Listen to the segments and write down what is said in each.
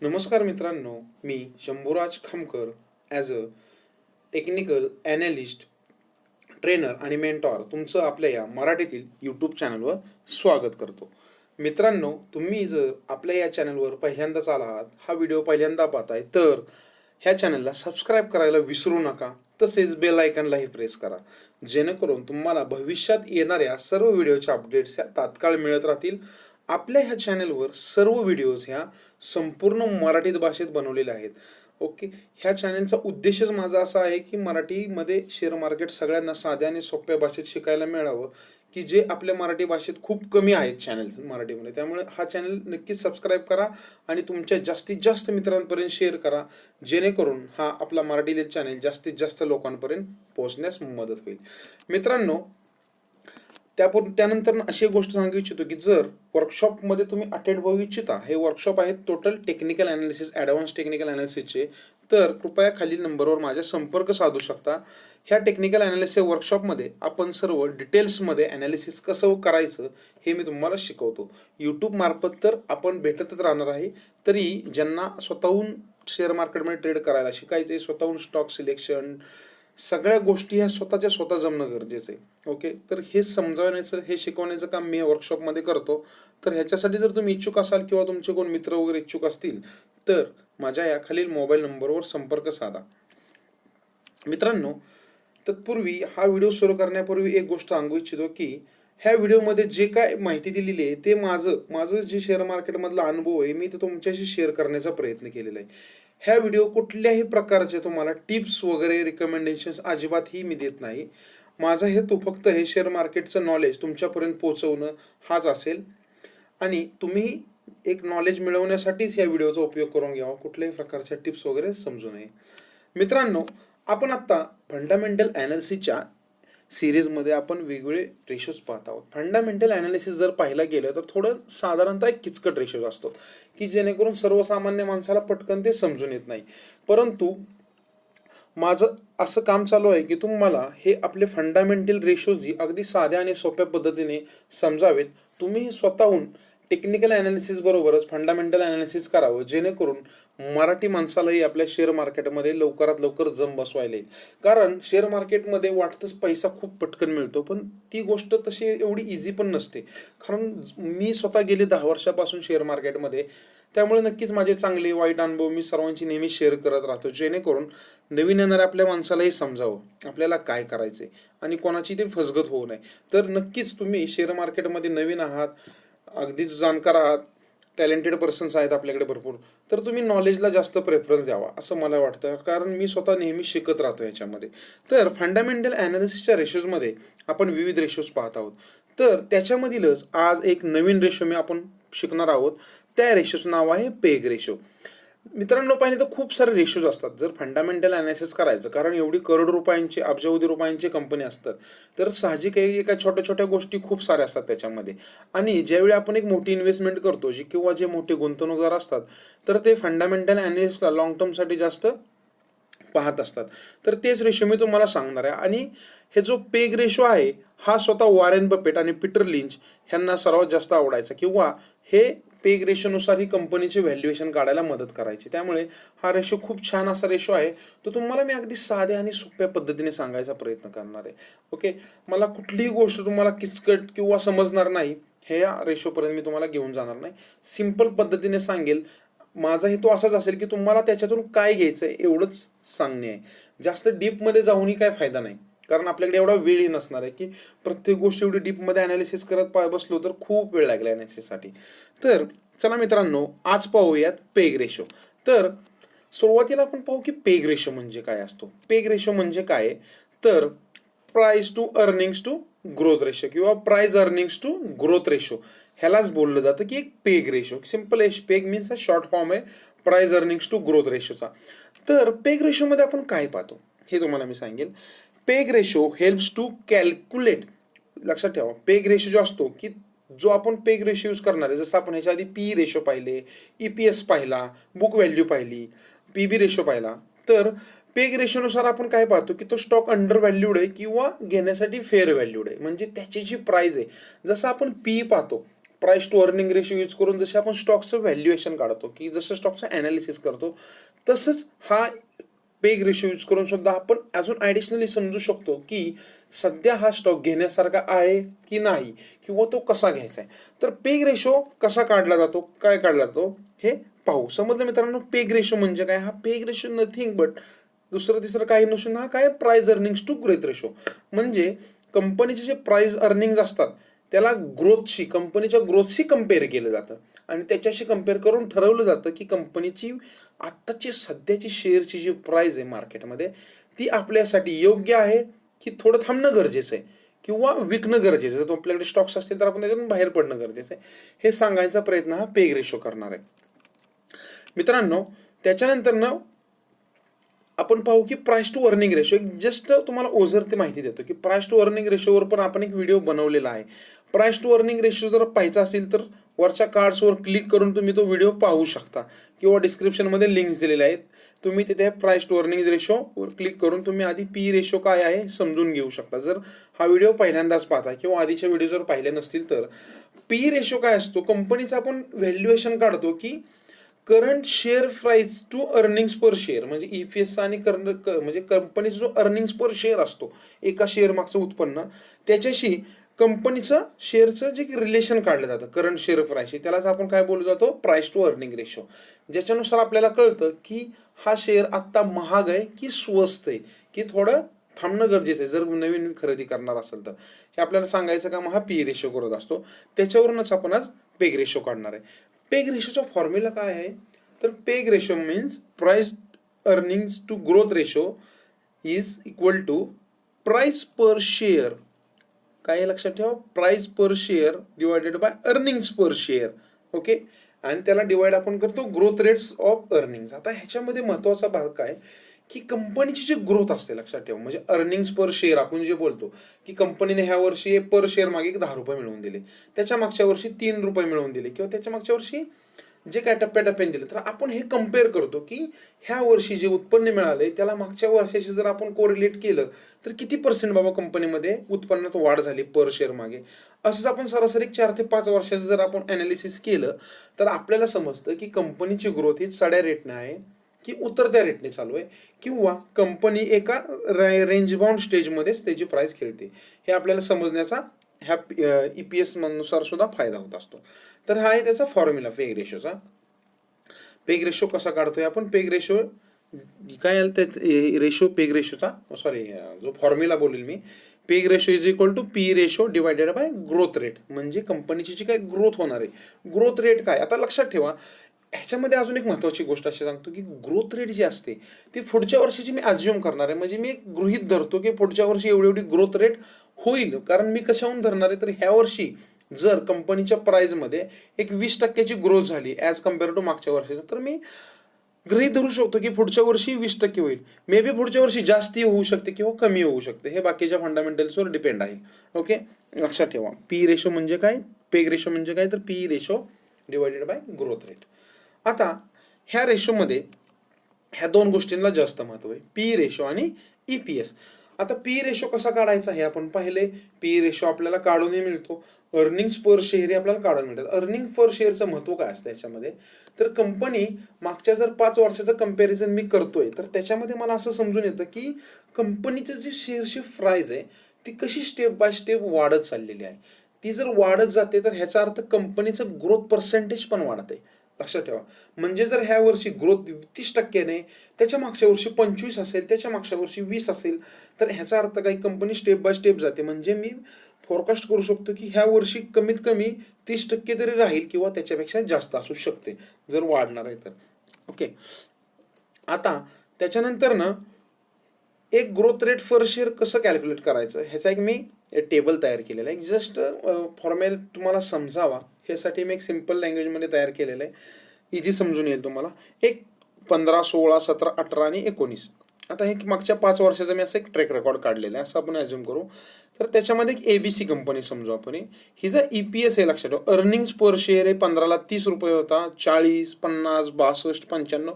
नमस्कार मित्रांनो, मी Shambhuraj Khamkar as a technical analyst, trainer आणि मेंटॉर तुमचं आपल्या या मराठीतील यूट्यूब चॅनलवर स्वागत करतो. मित्रांनो, तुम्ही जर आपल्या या चॅनलवर पहिल्यांदाच आला आहात, हा व्हिडिओ पहिल्यांदा पाहताय, तर ह्या चॅनलला सबस्क्राईब करायला विसरू नका. तसेच बेल आयकॉनलाही प्रेस करा, जेणेकरून तुम्हाला भविष्यात येणाऱ्या सर्व व्हिडिओच्या अपडेट्स ह्या तात्काळ मिळत राहतील. आपल्या ह्या चॅनलवर सर्व व्हिडिओज ह्या संपूर्ण मराठीत भाषेत बनवलेले आहेत. ओके, ह्या चॅनलचा उद्देशच माझा असा आहे की मराठीमध्ये शेअर मार्केट सगळ्यांना साध्या आणि सोप्या भाषेत शिकायला मिळावं, की जे आपल्या मराठी भाषेत खूप कमी आहेत चॅनल्स मराठीमध्ये. त्यामुळे हा चॅनल नक्कीच सबस्क्राईब करा आणि तुमच्या जास्तीत जास्त मित्रांपर्यंत शेअर करा, जेणेकरून हा आपला मराठीतील चॅनल जास्तीत जास्त लोकांपर्यंत पोहोचण्यास मदत होईल. मित्रांनो, त्यानंतर अशी एक गोष्ट सांगू इच्छितो की जर वर्कशॉपमध्ये तुम्ही अटेंड होऊ इच्छिता, हे वर्कशॉप आहेत total technical analysis, advanced technical ॲनालिसिसचे, तर कृपया खालील नंबरवर माझ्या संपर्क साधू शकता. ह्या टेक्निकल ॲनालिसिस वर्कशॉपमध्ये आपण सर्व डिटेल्समध्ये ॲनालिसिस कसं करायचं हे मी तुम्हाला शिकवतो. यूट्यूबमार्फत तर आपण भेटतच राहणार आहे. तरी ज्यांना स्वतःहून शेअर मार्केटमध्ये ट्रेड करायला शिकायचं आहे, स्वतःहून स्टॉक सिलेक्शन, सगळ्या गोष्टी ह्या स्वतःच्या स्वतः जमणं गरजेचं आहे. ओके, तर हे समजावण्याचं, हे शिकवण्याचं काम मी वर्कशॉपमध्ये करतो. तर ह्याच्यासाठी जर तुम्ही इच्छुक असाल किंवा तुमचे कोण मित्र वगैरे इच्छुक असतील, तर माझ्या या खालील मोबाईल नंबरवर संपर्क साधा. मित्रांनो, तत्पूर्वी हा व्हिडिओ सुरू करण्यापूर्वी एक गोष्ट सांगू इच्छितो की ह्या व्हिडिओमध्ये जे काय माहिती दिलेली आहे ते माझं जे शेअर मार्केटमधला अनुभव आहे, मी तो तुमच्याशी शेअर करण्याचा प्रयत्न केलेला आहे. ह्या व्हिडिओ कुठल्याही प्रकारचे तुम्हाला टिप्स वगैरे रिकमेंडेशन्स अजिबातही मी देत नाही. माझा हेतू फक्त हे शेअर मार्केटचं नॉलेज तुमच्यापर्यंत पोहोचवणं हाच असेल, आणि तुम्ही एक नॉलेज मिळवण्यासाठीच या व्हिडिओचा उपयोग करून घ्यावा, कुठल्याही प्रकारच्या टिप्स वगैरे समजू नये. मित्रांनो, आपण आत्ता फंडामेंटल ॲनालिसिसच्या सिरीजमध्ये आपण वेगवेगळे रेशोज पाहत आहोत. फंडामेंटल ॲनालिसिस जर पाहायला गेलं तर थोडं साधारणतः एक किचकट रेशोज असतो, की जेणेकरून सर्वसामान्य माणसाला पटकन ते समजून येत नाही. परंतु माझं असं काम चालू आहे की तुम्हाला हे आपले फंडामेंटल रेशोज अगदी साध्या आणि सोप्या पद्धतीने समजावेत. तुम्ही स्वतःहून टेक्निकल ॲनालिसिस बरोबरच फंडामेंटल ॲनालिसिस करावं, जेणेकरून मराठी माणसालाही आपल्या शेअर मार्केटमध्ये लवकरात लवकर जम बसवायला येईल. कारण शेअर मार्केटमध्ये वाटतंच पैसा खूप पटकन मिळतो, पण ती गोष्ट तशी एवढी इझी पण नसते. कारण मी स्वतः गेले 10 वर्षापासून शेअर मार्केटमध्ये, त्यामुळे नक्कीच माझे चांगले वाईट अनुभव मी सर्वांची नेहमी शेअर करत राहतो, जेणेकरून नवीन येणाऱ्या आपल्या माणसालाही समजावं आपल्याला काय करायचं आहे आणि कोणाची ते फसगत होऊ नये. तर नक्कीच तुम्ही शेअर मार्केटमध्ये नवीन आहात, अगदीच जाणकार आहात, टॅलेंटेड पर्सन्स आहेत आपल्याकडे भरपूर, तर तुम्ही नॉलेजला जास्त प्रेफरन्स द्यावा असं मला वाटतं. कारण मी स्वतः नेहमी शिकत राहतो याच्यामध्ये. तर फंडामेंटल ॲनालिसिसच्या रेशोजमध्ये आपण विविध रेशोज पाहत आहोत. तर त्याच्यामधीलच आज एक नवीन रेशो मी आपण शिकणार आहोत. त्या रेशोचं नाव आहे पेग रेशो. मित्रांनो, पाहिले तर खूप सारे रेशोज असतात जर फंडामेंटल ॲनालिसिस करायचं, कारण एवढी करोड रुपयांची, अब्जावधी रुपयांची कंपनी असतात, तर साहजिक आहे एका छोट्या छोट्या गोष्टी खूप साऱ्या असतात त्याच्यामध्ये. आणि ज्यावेळी आपण एक मोठी इन्व्हेस्टमेंट करतो, जी किंवा जे मोठे गुंतवणूकदार असतात, तर ते फंडामेंटल ॲनालिसिसला लॉंग टर्मसाठी जास्त पाहत असतात. तर तेच रेशो मी तुम्हाला सांगणार आहे. आणि हे जो पेग रेशो आहे, हा स्वतः वॉरेन बफेट आणि पीटर लिंच ह्यांना सर्वात जास्त आवडायचा, किंवा हे पेग रेशोनुसार ही कंपनीचे व्हॅल्युएशन काढायला मदत करायची. त्यामुळे हा रेशो खूप छान असा रेशो आहे. तो तुम्हाला मी अगदी साध्या आणि सोप्या पद्धतीने सांगायचा प्रयत्न करणार आहे. ओके, मला कुठलीही गोष्ट तुम्हाला किचकट किंवा समजणार नाही, हे या रेशोपर्यंत मी तुम्हाला घेऊन जाणार नाही. सिंपल पद्धतीने सांगेल. माझा हेतू असाच असेल की तुम्हाला त्याच्यातून काय घ्यायचं आहे एवढंच सांगणे आहे. जास्त डीपमध्ये जाऊनही काय फायदा नाही, कारण आपल्याकडे एवढा वेळही नसणार आहे की प्रत्येक गोष्ट एवढी डीपमध्ये ॲनालिसिस करत बसलो तर खूप वेळ लागला ॲनालिसिससाठी. तर चला मित्रांनो, आज पाहूयात पेग रेशो. तर सुरुवातीला आपण पाहू की पेग रेशो म्हणजे काय असतो. पेग रेशो म्हणजे काय, तर price to earnings to growth ratio किंवा price earnings to growth ratio, ह्यालाच बोललं जातं की एक पेग रेशो. सिम्पल आहे, पेग मीन्स शॉर्ट फॉर्म आहे प्राइस अर्निंग्स टू ग्रोथ रेशोचा. तर पेग रेशोमध्ये आपण काय पाहतो हे तुम्हाला मी सांगेल. PEG ratio helps to calculate, लक्षात ठेवा, पेग रेशो जो असतो की जो आपण पेग रेशो यूज करणार आहे, जसं आपण ह्याच्या आधी पी रेशो पाहिले, EPS पाहिला, बुक व्हॅल्यू पाहिली, PB रेशो पाहिला. तर पेग रेशोनुसार आपण काय पाहतो की तो स्टॉक अंडर व्हॅल्यूड आहे किंवा घेण्यासाठी फेअर व्हॅल्यूड आहे, म्हणजे त्याची जी प्राइस आहे. जसं आपण पी पाहतो, price to earning ratio use करून जसे आपण स्टॉकचं व्हॅल्युएशन काढतो, की जसं स्टॉकचं ॲनालिसिस करतो, तसंच हा पेग रेशो यूज करून सुद्धा आपण अजून ॲडिशनली समजू शकतो की सध्या हा स्टॉक घेण्यासारखा आहे की नाही, किंवा तो कसा घ्यायचा आहे. तर पेग रेशो कसा काढला जातो, काय काढला जातो हे पाहू. समजलं मित्रांनो, पेग रेशो म्हणजे काय? हा पेग रेशो नथिंग बट दुसरं तिसरं काही नसून हा काय, price earnings to growth ratio. म्हणजे कंपनीचे जे प्राइस अर्निंग्स असतात त्याला ग्रोथशी, कंपनीच्या ग्रोथशी कम्पेअर केलं जातं आणि त्याच्याशी कम्पेअर करून ठरवलं जातं की कंपनीची आत्ताची सध्याची शेअरची जी प्राइस आहे मार्केटमध्ये ती आपल्यासाठी योग्य आहे की थोडं थांबणं गरजेचं आहे किंवा विकणं गरजेचं आहे. जर आपल्याकडे स्टॉक्स असतील तर आपण त्याच्यातून बाहेर पडणं गरजेचं आहे, हे सांगायचा प्रयत्न हा पेग रेशो करणार आहे मित्रांनो. त्याच्यानंतर ना आपण पाहू की प्राइस टू अर्निंग रेशो, एक जस्ट तुम्हाला ओझरती माहिती देतो की प्राइस टू अर्निंग रेशोवर पण आपण एक व्हिडिओ बनवलेला आहे. प्राइस टू अर्निंग रेशो जर पाहायचा असेल तर वरच्या कार्ड्सवर क्लिक करून तुम्ही तो व्हिडिओ पाहू शकता किंवा डिस्क्रिप्शनमध्ये लिंक्स दिलेले आहेत. तुम्ही तिथे प्राइस टू अर्निंग रेशोवर क्लिक करून तुम्ही आधी पी रेशो काय आहे समजून घेऊ शकता. जर हा व्हिडिओ पहिल्यांदाच पाहता किंवा आधीच्या व्हिडिओ जर पाहिले नसतील तर पी रेशो काय असतो, कंपनीचं आपण व्हॅल्युएशन काढतो की current share price to earnings per share, म्हणजे EPS आणि म्हणजे कंपनीचा जो अर्निंग्स पर शेअर असतो एका शेअर मागचं उत्पन्न, त्याच्याशी कंपनीचं शेअरचं जे रिलेशन काढलं जातं करंट शेअर प्राइसशी, त्यालाच आपण काय बोलू जातो, प्राइस टू अर्निंग रेशो. ज्याच्यानुसार आपल्याला कळतं की हा शेअर आत्ता महाग आहे की स्वस्त आहे की थोडं थांबणं गरजेचं आहे जर नवीन खरेदी करणार असेल तर. हे आपल्याला सांगायचं काम हा पी रेशो करत असतो. त्याच्यावरूनच आपण आज पेग रेशो काढणार आहे. पेग रेशोचा फॉर्म्युला काय आहे तर PEG ratio means price earnings to growth ratio is equal to price per share, काय लक्षात ठेवा, price per share divided by earnings per share. Okay, आणि त्याला डिवाइड आपण करतो ग्रोथ रेट्स ऑफ अर्निंग्स. आता ह्याच्यामध्ये महत्त्वाचा भाग काय की कंपनीची जी ग्रोथ असते लक्षात ठेवा, म्हणजे अर्निंग्स पर शेअर आपण जे बोलतो की कंपनीने ह्या वर्षी पर शेअर मागे 10 रुपये मिळवून दिले, त्याच्या मागच्या वर्षी 3 रुपये मिळवून दिले किंवा त्याच्या मागच्या वर्षी जे काय टप्प्याटप्प्याने दिले, तर आपण हे कम्पेअर करतो की ह्या वर्षी जे उत्पन्न मिळाले त्याला मागच्या वर्षाशी जर आपण कोरिलेट केलं तर किती पर्सेंट बाबा कंपनीमध्ये उत्पन्नात वाढ झाली पर शेअर मागे. असंच आपण सरासरी 4 ते 5 वर्षाचं जर आपण ॲनालिसिस केलं तर आपल्याला समजतं की कंपनीची ग्रोथ ही चढ्या रेटने आहे की उतरत्या रेटने चालू आहे, किंवा कंपनी एका रेंज बाउंड स्टेजमध्येच त्याची प्राइस खेळते. हे आपल्याला समजण्याचा ह्या EPS नुसार सुद्धा फायदा होत असतो. तर हा आहे त्याचा फॉर्म्युला पेग रेशोचा. पेग रेशो कसा काढतोय आपण, पेग रेशो काय रेशो पेग रेशोचा सॉरी जो फॉर्म्युला बोलेल मी, PEG ratio is equal to P ratio divided by growth rate, म्हणजे कंपनीची जी काय ग्रोथ होणार आहे ग्रोथ रेट काय. आता लक्षात ठेवा ह्याच्यामध्ये अजून एक महत्त्वाची गोष्ट अशी सांगतो की ग्रोथ रेट जी असते ती पुढच्या वर्षीची मी अज्युम करणार आहे, म्हणजे मी एक गृहीत धरतो की पुढच्या वर्षी एवढी एवढी ग्रोथ रेट होईल. कारण मी कशाहून धरणार आहे तर ह्या वर्षी जर कंपनीच्या प्राइसमध्ये एक 20% ग्रोथ झाली ॲज कम्पेअर टू मागच्या वर्षीचं, तर मी गृहीत धरू शकतो की पुढच्या वर्षी 20% होईल. मे बी पुढच्या वर्षी जास्ती होऊ शकते किंवा कमी होऊ शकते, हे बाकीच्या फंडामेंटल्सवर डिपेंड आहे. ओके, लक्षात ठेवा पी रेशो म्हणजे काय, पेग रेशो म्हणजे काय तर P ratio divided by growth rate. आता ह्या रेशोमध्ये ह्या दोन गोष्टींना जास्त महत्त्व आहे, पी रेशो आणि EPS. आता पी रेशो कसा काढायचा हे आपण पाहिले. पी रेशो आपल्याला काढूनही मिळतो, अर्निंग्स पर शेअर आपल्याला काढून मिळतात. अर्निंग पर शेअरचं महत्त्व काय असतं याच्यामध्ये तर कंपनी मागच्या जर 5 वर्षाचं कंपॅरिझन मी करतोय तर त्याच्यामध्ये मला असं समजून येतं की कंपनीचं जी शेअरची प्राइस आहे ती कशी स्टेप बाय स्टेप वाढत चाललेली आहे. ती जर वाढत जाते तर ह्याचा अर्थ कंपनीचं ग्रोथ पर्सेंटेज पण वाढत आहे. लक्षात ठेवा, म्हणजे जर ह्या वर्षी ग्रोथ 30%ने, त्याच्या मागच्या वर्षी 25 असेल, त्याच्या मागच्या वर्षी 20 असेल, तर ह्याचा अर्थ काही कंपनी स्टेप बाय स्टेप जाते. म्हणजे मी फोरकास्ट करू शकतो की ह्या वर्षी कमीत कमी 30% तरी राहील किंवा त्याच्यापेक्षा जास्त असू शकते जर वाढणार आहे तर. ओके, आता त्याच्यानंतर ना एक ग्रोथ रेट पर शेअर कसं कॅल्क्युलेट करायचं ह्याचा एक मी टेबल तयार केलेला आहे. जस्ट फॉर्मॅल तुम्हाला समजावा ह्यासाठी मी एक सिम्पल लँग्वेजमध्ये तयार केलेलं आहे, इझी समजून येईल तुम्हाला. एक 15, 16, 17, 18 आणि 19. आता हे मागच्या 5 वर्षाचा मी असं एक ट्रॅक रेकॉर्ड काढलेला आहे असं आपण ॲज्युम करू. तर त्याच्यामध्ये एक ABC कंपनी समजू आपण, हिचा EPS आहे लक्षात ठेवा. अर्निंग्स पर शेअर आहे 15ला 30 रुपये होता, 40, 50, 62, 95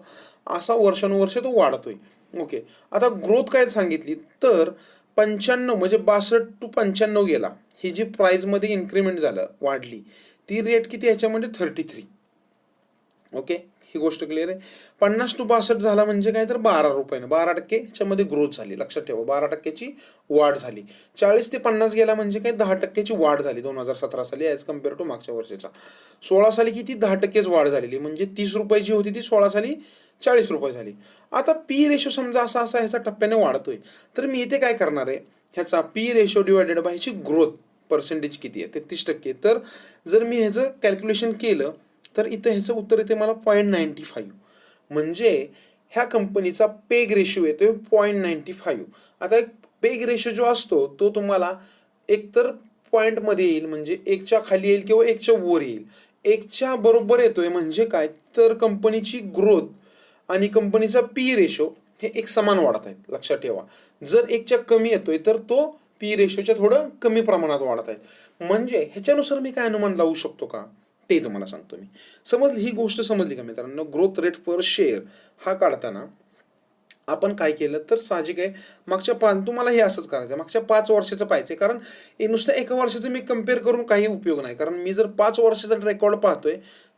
असा वर्षानुवर्ष तो वाढतोय. ओके, आता ग्रोथ काय सांगितली तर 95 म्हणजे 62 टू 95 गेला. ही जी प्राइसमध्ये इन्क्रीमेंट झालं वाढली ती रेट किती याच्यामध्ये 33. ओके, ही गोष्ट क्लिअर आहे. 50 to 62 झाला म्हणजे काय तर 12 रुपयाने 12% ह्याच्यामध्ये ग्रोथ झाली. लक्षात ठेवा 12%ची वाढ झाली. 40 ते 50 गेला म्हणजे काय 10%ची वाढ झाली 2017 साली ॲज कम्पेअर टू मागच्या वर्षीचा. 16 साली किती 10%च वाढ झालेली, म्हणजे 30 रुपये जी होती ती 16 साली 40 रुपये झाली. आता पी रेशो समजा असा असा ह्याचा टप्प्याने वाढतोय, तर मी इथे काय करणार आहे, ह्याचा पी रेशो डिवायडेड बाय ह्याची ग्रोथ पर्सेंटेज किती आहे 33%. तर जर मी ह्याचं कॅल्क्युलेशन केलं तर इथं ह्याचं उत्तर येते मला 0.95. म्हणजे ह्या कंपनीचा पेग रेशो येतोय 0.95. आता एक पेग रेशो जो असतो तो तुम्हाला एकतर पॉईंटमध्ये येईल, म्हणजे 1च्या खाली येईल किंवा 1च्या वर येईल. 1च्या बरोबर येतोय म्हणजे काय तर कंपनीची ग्रोथ आणि कंपनीचा पी रेशो हे एक समान वाढत आहेत. लक्षात ठेवा, जर 1च्या कमी येतोय तर तो पी रेशोच्या थोडं कमी प्रमाणात वाढत आहे. म्हणजे ह्याच्यानुसार मी काय अनुमान लावू शकतो का ते तुम्हाला सांगतो मी. समजली ही गोष्ट, समजली का मित्रांनो? ग्रोथ रेट पर शेअर हा काढताना आपण काय केलं तर साहजिक आहे तुम्हाला हे असंच करायचं, मागच्या 5 वर्षाचं पाहायचं. कारण हे नुसतं एका वर्षाचं मी कम्पेअर करून काही उपयोग नाही. कारण मी जर 5 वर्षाचा रेकॉर्ड पाहतोय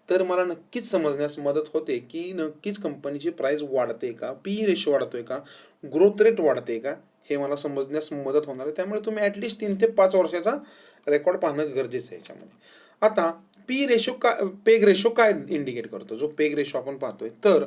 तर मला नक्कीच समजण्यास मदत होते की नक्कीच कंपनीची प्राइस वाढते का, पी रेशो वाढतोय का, ग्रोथ रेट वाढते का, हे मला समजण्यास मदत होणार आहे. त्यामुळे तुम्ही ॲटलिस्ट 3 ते 5 वर्षाचा रेकॉर्ड पाहणं गरजेचं आहे याच्यामध्ये. आता पी रेशो पेग रेशो काय इंडिकेट करतो, जो पेग रेशो आपण पाहतोय तर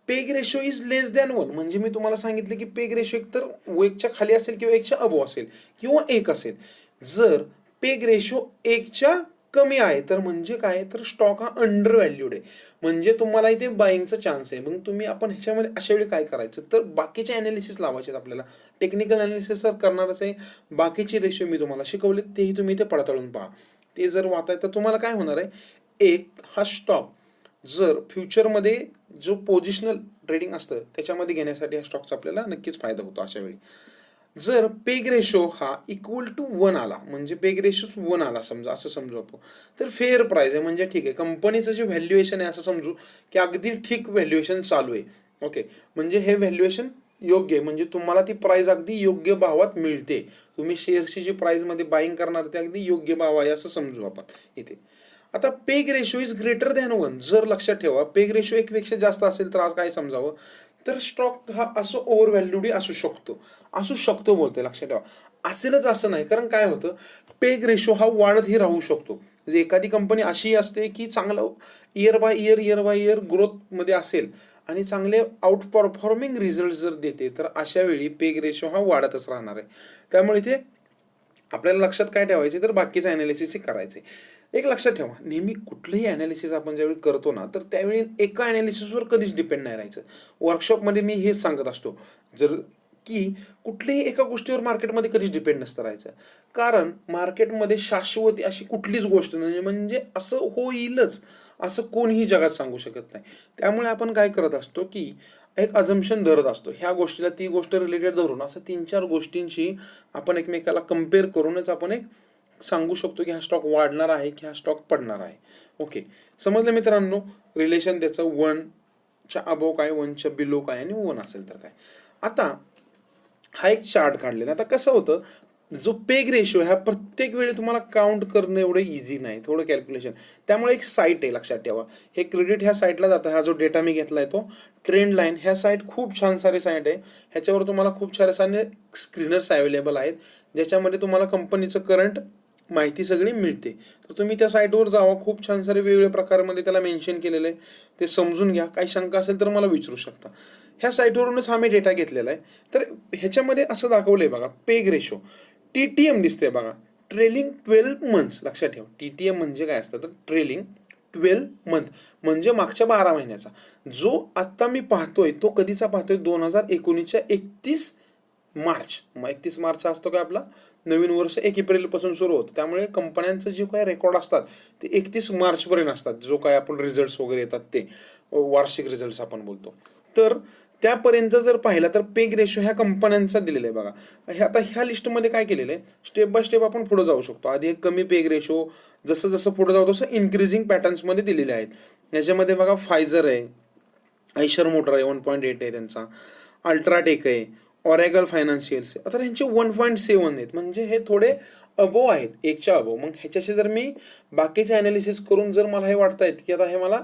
PEG ratio is less than 1. म्हणजे मी तुम्हाला सांगितलं की पेग रेशो एकतर 1च्या खाली असेल किंवा 1च्या अबो असेल किंवा 1 असेल. जर पेग रेशो 1च्या कमी आहे तर म्हणजे काय तर स्टॉक हा अंडर व्हॅल्यूड आहे, म्हणजे तुम्हाला इथे बाईंगचा चान्स आहे. मग तुम्ही आपण ह्याच्यामध्ये अशा वेळी काय करायचं तर बाकीचे ॲनालिसिस लावायचे आहेत आपल्याला. टेक्निकल ॲनालिसिस तर करणारच आहे, बाकीचे रेशो मी तुम्हाला शिकवले तेही तुम्ही इथे पडताळून पहा. ते जर वाचाय तर तुम्हाला काय होणार आहे, एक हा स्टॉक जर फ्युचरमध्ये जो पोझिशनल ट्रेडिंग असतं त्याच्यामध्ये घेण्यासाठी या स्टॉकचा आपल्याला नक्कीच फायदा होतो. अशा वेळी जर पेग रेशो हा इक्वल टू 1 आला, म्हणजे पेग रेशो 1 आला समजा, असं समजू आपण, तर फेअर प्राइस आहे. म्हणजे ठीक आहे, कंपनीचं जे व्हॅल्युएशन आहे असं समजू की अगदी ठीक व्हॅल्युएशन चालू आहे. ओके, म्हणजे हे व्हॅल्युएशन योग्य आहे, म्हणजे तुम्हाला ती प्राइस अगदी योग्य भावात मिळते. तुम्ही शेअरची जी प्राइसमध्ये बाईंग करणार ते अगदी योग्य भाव आहे असं समजू आपण इथे. आता peg ratio is greater than 1. जर लक्षात ठेवा पेग रेशो 1 पेक्षा जास्त असेल तर आज काय समजावं तर स्टॉक हा असं ओव्हर व्हॅल्यूडी असू शकतो बोलते. लक्षात ठेवा, असेलच असं नाही. कारण काय होतं, पेग रेशो हा वाढतही राहू शकतो. म्हणजे एखादी कंपनी अशी असते की चांगलं इयर बाय इयर ग्रोथमध्ये असेल आणि चांगले आउट परफॉर्मिंग रिझल्ट जर देते तर अशा वेळी पेग रेशो हा वाढतच राहणार आहे. त्यामुळे इथे आपल्याला लक्षात काय ठेवायचे तर बाकीचं ॲनालिसिसही करायचे. एक लक्षात ठेवा, नेहमी कुठलंही ॲनालिसिस आपण ज्यावेळी करतो ना तर त्यावेळी एका ॲनालिसिसवर कधीच डिपेंड नाही राहायचं. वर्कशॉपमध्ये मी हेच सांगत असतो जर की कुठल्याही एका गोष्टीवर मार्केटमध्ये कधीच डिपेंड नसतं राहायचं. कारण मार्केटमध्ये शाश्वती अशी कुठलीच गोष्ट नाही, म्हणजे असं होईलच असं कोणीही जगात सांगू शकत नाही. त्यामुळे आपण काय करत असतो की एक अझम्पशन धरत असतो, ह्या गोष्टीला ती गोष्ट रिलेटेड धरून असं 3-4 गोष्टींशी आपण एकमेकाला कम्पेअर करूनच आपण एक सांगू शकतो की हा स्टॉक वाढणार आहे की हा स्टॉक पडणार आहे. ओके, समजलं मित्रांनो रिलेशन त्याचं 1च्या अबो काय, 1च्या बिलो काय आणि 1 असेल तर काय. आता हा एक चार्ट काढलेला. आता कसं होतं, जो पेग रेशो ह्या प्रत्येक वेळी तुम्हाला काउंट करणं एवढं इझी नाही, थोडं कॅल्क्युलेशन. त्यामुळे एक साईट आहे, लक्षात ठेवा. हे क्रेडिट ह्या साईटला जातं. हा जो डेटा मी घेतला आहे तो ट्रेंड लाईन ह्या साईट खूप छान सारी साईट आहे. ह्याच्यावर तुम्हाला खूप सारे स्क्रीनर्स अवेलेबल आहेत ज्याच्यामध्ये तुम्हाला कंपनीचं करंट माहिती सगळी मिळते. तर तुम्ही त्या साईटवर जावा, खूप छान सारे वेगवेगळ्या प्रकारामध्ये त्याला मेन्शन केलेलं आहे, ते समजून घ्या. काही शंका असेल तर मला विचारू शकता. ह्या साईटवरूनच हा मी डेटा घेतलेला आहे. तर ह्याच्यामध्ये असं दाखवलं आहे बघा, पेग रेशो TTM दिसतंय बघा, ट्रेलिंग 12 मंथ्स. लक्षात ठेवा TTM म्हणजे काय असतं तर ट्रेलिंग 12 मंथ म्हणजे मागच्या 12 महिन्याचा. जो आत्ता मी पाहतोय तो कधीचा पाहतोय 2019च्या 31 मार्च. मग 31 मार्च असतो काय आपला नवीन वर्ष 1 एप्रिलपासून सुरू होतं. त्यामुळे कंपन्यांचं जे काय रेकॉर्ड असतात ते 31 मार्चपर्यंत असतात. जो काय आपण रिझल्ट्स वगैरे येतात ते वार्षिक रिझल्ट्स आपण बोलतो. तर त्यापर्यंत जर पाहिला तर पेग रेशो ह्या कंपन्यांचा दिलेला आहे बघा. आता ह्या लिस्टमध्ये काय केलेलं आहे, स्टेप बाय स्टेप आपण पुढे जाऊ शकतो. आधी एक कमी पेग रेशो, जसं जसं पुढे जाऊ तसं इन्क्रीजिंग पॅटर्न्समध्ये दिलेले आहेत. याच्यामध्ये बघा फायझर आहे, आयशर मोटर आहे 1.8 आहे त्यांचा, अल्ट्राटेक आहे, ऑरेगल फायनान्शियल्स. आता ह्यांचे 1.7 आहेत, म्हणजे हे थोडे अबोव आहेत, 1च्या अबोव. मग ह्याच्याशी जर मी बाकीचे ॲनालिसिस करून जर मला हे वाटत आहेत की आता हे मला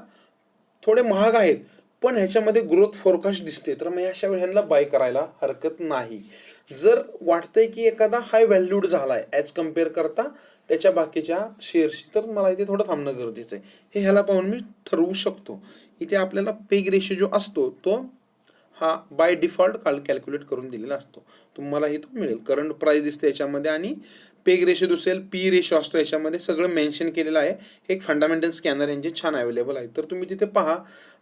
थोडे महाग आहेत पण ह्याच्यामध्ये ग्रोथ फोरकास्ट दिसते, तर मग अशा वेळी ह्यांना बाय करायला हरकत नाही. जर वाटतंय की एखादा हाय व्हॅल्यूड झाला आहे ॲज कम्पेअर करता त्याच्या बाकीच्या शेअर्सशी, तर मला इथे थोडं थांबणं गरजेचं आहे. हे ह्याला पाहून मी ठरवू शकतो. इथे आपल्याला पेग रेशो जो असतो तो हा बाय डिफॉल्ट कॅल्क्युलेट करून दिलेला असतो. तुम्हालाही तो मिळेल. करंट प्राइस दिसते याच्यामध्ये आणि पेग रेशो दिसेल, पी रेशो असतो याच्यामध्ये, सगळं मेन्शन केलेलं आहे. एक फंडामेंटल स्कॅनर यांचे छान अवेलेबल आहे, तर तुम्ही तिथे पहा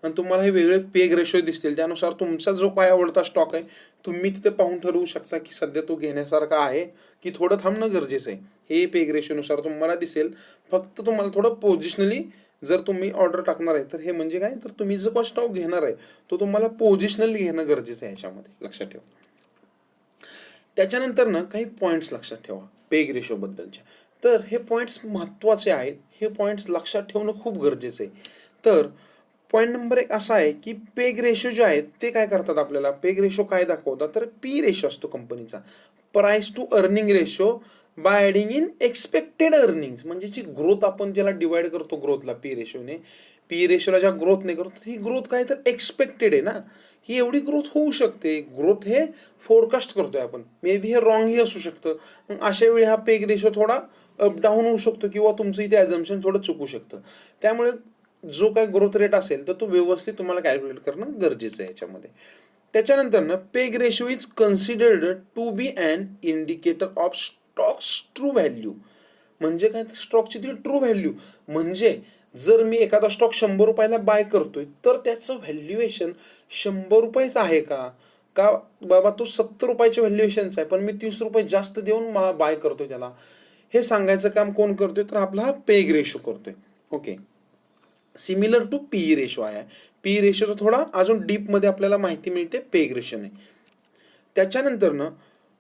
आणि तुम्हाला हे वेगळे पेग रेशो दिसतील. त्यानुसार तुमचा जो काय आवडता स्टॉक आहे तुम्ही तिथे पाहून ठरवू शकता की सध्या तो घेण्यासारखा आहे की थोडं थांबणं गरजेचं आहे. हे पेग रेशोनुसार तुम्हाला दिसेल. फक्त तुम्हाला थोडं पोझिशनली जर तुम्ही ऑर्डर टाकणार आहे तर हे म्हणजे काय, तर तुम्ही जो स्टॉक घेणार आहे तो तुम्हाला पोझिशनली घेणं गरजेचं आहे याच्यामध्ये, लक्षात ठेवा. त्याच्यानंतर ना काही पॉईंट्स लक्षात ठेवा पेग रेशो बद्दलच्या. तर हे पॉईंट्स महत्त्वाचे आहेत, हे पॉईंट्स लक्षात ठेवणं खूप गरजेचं आहे. तर पॉईंट नंबर 1 असा आहे की पेग रेशो जे आहेत ते काय करतात, आपल्याला पेग रेशो काय दाखवतात, तर पी रेशो असतो कंपनीचा, price to earning ratio by adding in expected earnings. म्हणजे जी ग्रोथ आपण ज्याला डिवाइड करतो ग्रोथला पी रेशोने, पी रेशोला ज्या ग्रोथ नाही करतो ही ग्रोथ काय तर एक्सपेक्टेड आहे ना, ही एवढी ग्रोथ होऊ शकते. ग्रोथ हे फोरकास्ट करतोय आपण, मे बी हे रॉंगही असू शकतं. मग अशा वेळी हा पेग रेशो थोडा अप डाऊन होऊ शकतो किंवा तुमचं इथे ॲझम्पशन थोडं चुकू शकतं. त्यामुळे जो काय ग्रोथ रेट असेल तर तो व्यवस्थित तुम्हाला कॅल्क्युलेट करणं गरजेचं आहे याच्यामध्ये. त्याच्यानंतर ना PEG ratio is considered to be an indicator of stocks true value. म्हणजे काय, स्टॉकची ती ट्रू व्हॅल्यू म्हणजे जर मी एखादा स्टॉक 100 रुपयाला बाय करतोय तर त्याचं व्हॅल्युएशन 100 रुपयाचं आहे का, का बाबा तो 70 रुपयाच्या व्हॅल्युएशनचा आहे पण मी 30 रुपये जास्त देऊन बाय करतोय त्याला, हे सांगायचं काम कोण करतोय, तर आपला हा पेग रेशो करतोय. Okay, similar to P ratio आहे. पी रेशो थोडा अजून डीपमध्ये आपल्याला माहिती मिळते पेग रेशोने. त्याच्यानंतर ना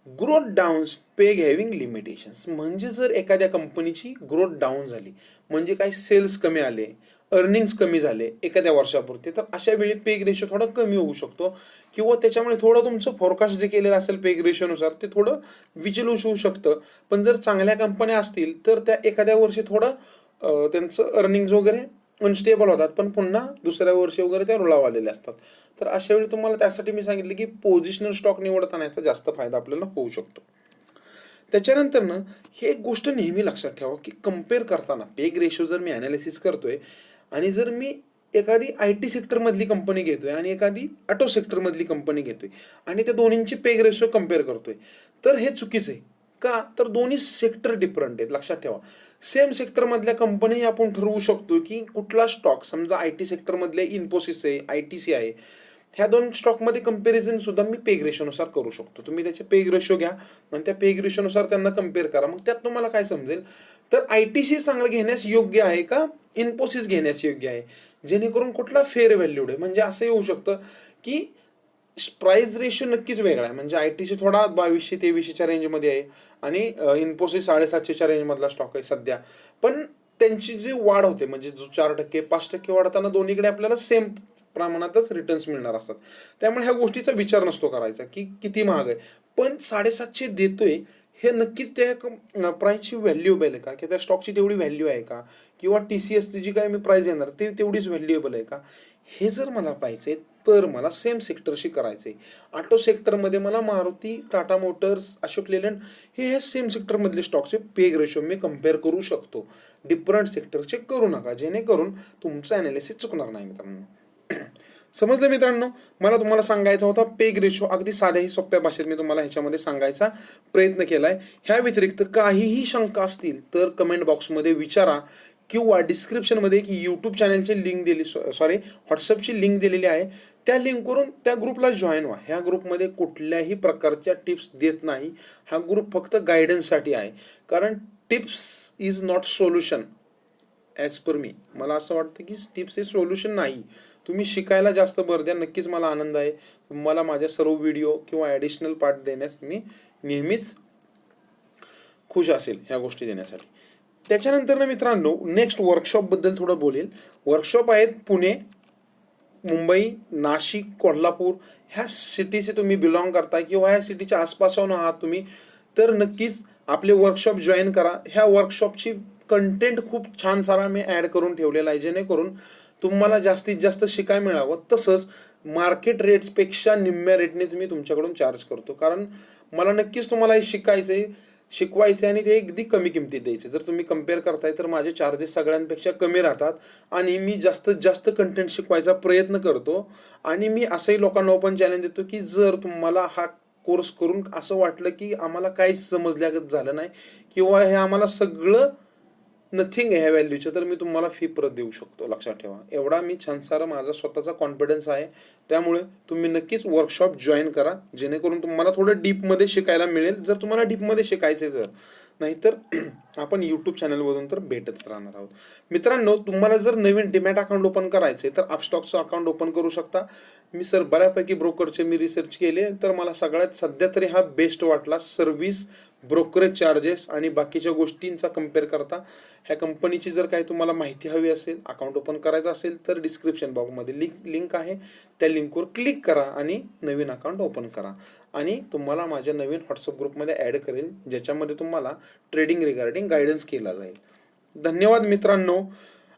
growth downs peg having limitations. म्हणजे जर एखाद्या कंपनीची ग्रोथ डाऊन झाली म्हणजे काय, सेल्स कमी आले, अर्निंग्स कमी झाले एखाद्या वर्षापुरते, तर अशा वेळी पेग रेशो थोडा कमी होऊ शकतो किंवा त्याच्यामुळे थोडं तुमचं फोरकास्ट जे केलेलं असेल पेग रेशोनुसार ते थोडं विचलित होऊ शकतं. पण जर चांगल्या कंपन्या असतील तर त्या एखाद्या वर्षी थोडं त्यांचं अर्निंग्स वगैरे अनस्टेबल होतात पण पुन्हा दुसऱ्या वर्षी वगैरे त्या रुळावलेले असतात. तर अशा वेळी तुम्हाला त्यासाठी मी सांगितलं की पोझिशनल स्टॉक निवडताना याचा जास्त फायदा आपल्याला होऊ शकतो. त्याच्यानंतर ना हे एक गोष्ट नेहमी लक्षात ठेवा की कम्पेअर करताना पेग रेशो जर मी ॲनालिसिस करतोय आणि जर मी एखादी IT सेक्टरमधली कंपनी घेतोय आणि एखादी ऑटो सेक्टरमधली कंपनी घेतोय आणि त्या दोन्हींची पेग रेशो कम्पेअर करतोय, तर हे चुकीचं आहे. का, तर दोन्ही सेक्टर डिफरंट आहेत. लक्षात ठेवा, सेम सेक्टरमधल्या कंपनी आपण ठरवू शकतो की कुठला स्टॉक, समजा IT सेक्टरमधले इन्फोसिस आहे, ITC आहे, ह्या दोन स्टॉकमध्ये कंपॅरिझन सुद्धा मी पेग रेशोनुसार करू शकतो. तुम्ही त्याचे पेग रेशो घ्या आणि त्या पेग रेशोनुसार त्यांना कम्पेअर करा. मग त्यात तुम्हाला काय समजेल, तर ITC चांगलं घेण्यास योग्य आहे का इन्फोसिस घेण्यास योग्य आहे, जेणेकरून कुठला फेअर व्हॅल्यूड आहे. म्हणजे असंही होऊ शकतं की प्राइस रेशो नक्कीच वेगळा आहे, म्हणजे ITC थोडा 2200-2300च्या रेंजमध्ये आहे आणि इन्फोसिस 750च्या रेंजमधला स्टॉक आहे सध्या. पण त्यांची जी वाढ होते म्हणजे जो 4%, 5% वाढताना दोन्हीकडे आपल्याला सेम प्रमाणातच रिटर्न्स मिळणार असतात. त्यामुळे ह्या गोष्टीचा विचार नसतो करायचा की किती महाग आहे, पण 750 देतोय हे नक्कीच त्या प्राईसची व्हॅल्युएबल आहे का, की त्या स्टॉकची तेवढी व्हॅल्यू आहे का, किंवा TCSची जी काय मी प्राईस येणार ते तेवढीच व्हॅल्युएबल आहे का, हे जर मला पाहिजे तर मला सेम सेक्टरशी करायचं आहे. ऑटो सेक्टरमध्ये मला मारुती, टाटा मोटर्स, अशोक लेलँड हे सेम सेक्टरमधले स्टॉकचे पेग रेशो मी कम्पेअर करू शकतो. डिफरंट सेक्टरचे करू नका, जेणेकरून तुमचं ॲनालिसिस चुकणार नाही मित्रांनो. समजलं मित्रांनो, मला तुम्हाला सांगायचा होता पेग रेशो अगदी साध्याही सोप्या भाषेत मी तुम्हाला ह्याच्यामध्ये सांगायचा प्रयत्न केलाय. ह्या व्यतिरिक्त काहीही शंका असतील तर कमेंट बॉक्समध्ये विचारा किंवा डिस्क्रिप्शनमध्ये एक यूट्यूब चॅनलची लिंक दिली, सॉरी व्हॉट्सअपची लिंक दिलेली आहे, त्या लिंकवरून त्या ग्रुपला जॉईन व्हा. ह्या ग्रुपमध्ये कुठल्याही प्रकारच्या टिप्स देत नाही. हा ग्रुप फक्त गायडन्ससाठी आहे, कारण tips is not solution as per me. मला असं वाटतं की टिप्स हे सोल्युशन नाही. तुम्ही शिकायला जास्त भर द्या, नक्कीच मला आनंद आहे. मला माझ्या सर्व व्हिडिओ किंवा ॲडिशनल पार्ट देण्यास मी नेहमीच खुश असेल ह्या गोष्टी देण्यासाठी. त्याच्यानंतर ना मित्रांनो नेक्स्ट वर्कशॉपबद्दल थोडं बोलेल. वर्कशॉप आहेत पुणे मुंबई, नाशिक, कोल्हापूर ह्या सिटीचे तुम्ही बिलॉंग करताय किंवा ह्या सिटीच्या आसपासून आहात तुम्ही, तर नक्कीच आपले वर्कशॉप जॉईन करा. ह्या वर्कशॉपची कंटेंट खूप छान सारा मी ॲड करून ठेवलेला आहे, जेणेकरून तुम्हाला जास्तीत जास्त शिकाय मिळावं. तसंच मार्केट रेट्सपेक्षा निम्म्या रेटनेच मी तुमच्याकडून चार्ज करतो, कारण मला नक्कीच तुम्हाला हे शिकवायचे आणि ते अगदी कमी किमतीत द्यायचे. जर तुम्ही कम्पेअर करताय तर माझे चार्जेस सगळ्यांपेक्षा कमी राहतात आणि मी जास्तीत जास्त कंटेंट शिकवायचा प्रयत्न करतो. आणि मी असंही लोकांना ओपन चॅलेंज देतो की जर तुम्हाला हा कोर्स करून असं वाटलं की आम्हाला काहीच समजल्यागत झालं नाही किंवा हे आम्हाला सगळं नथिंग आहे ह्या व्हॅल्यूचं, तर मी तुम्हाला फी परत देऊ शकतो. लक्षात ठेवा, एवढा मी छान सारा माझा स्वतःचा कॉन्फिडन्स आहे. त्यामुळे तुम्ही नक्कीच वर्कशॉप जॉईन करा, जेणेकरून तुम्हाला थोडं डीपमध्ये शिकायला मिळेल, जर तुम्हाला डीपमध्ये शिकायचं आहे तर. नाहीतर आपण यूट्यूब चॅनलमधून तर भेटतच राहणार आहोत. मित्रांनो, तुम्हाला जर नवीन डीमॅट अकाउंट ओपन करायचं आहे तर अपस्टॉकचं अकाउंट ओपन करू शकता. मी सर बऱ्यापैकी ब्रोकरचे मी रिसर्च केले, तर मला सगळ्यात सध्या तरी हा बेस्ट वाटला. सर्व्हिस, ब्रोकरेज चार्जेस आणि बाकीच्या गोष्टींचा कम्पेअर करता ह्या कंपनीची जर काही तुम्हाला माहिती हवी असेल, अकाउंट ओपन करायचं असेल, तर डिस्क्रिप्शन बॉक्समध्ये लिंक आहे, त्या लिंकवर क्लिक करा आणि नवीन अकाउंट ओपन करा. आणि तुम्हाला माझ्या नवीन व्हॉट्सअप ग्रुपमध्ये ॲड करेल, ज्याच्यामध्ये तुम्हाला ट्रेडिंग रिगार्डिंग गायडन्स केला जाईल. धन्यवाद मित्रांनो.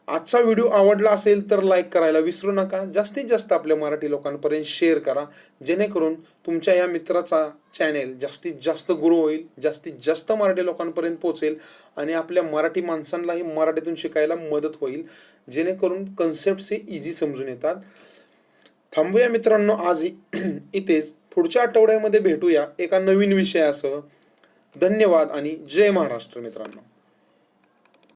आजचा व्हिडिओ आवडला असेल तर लाईक करायला विसरू नका. जास्तीत जास्त आपल्या मराठी लोकांपर्यंत शेअर करा, जेणेकरून तुमच्या या मित्राचा चॅनेल जास्तीत जास्त ग्रो होईल, जास्तीत जास्त मराठी लोकांपर्यंत पोहोचेल आणि आपल्या मराठी माणसांनाही मराठीतून शिकायला मदत होईल, जेणेकरून कन्सेप्ट्स हे इझी समजून येतात. थांबूया मित्रांनो आज इथेच. पुढच्या आठवड्यामध्ये भेटूया एका नवीन विषयासह. धन्यवाद आणि जय महाराष्ट्र मित्रांनो.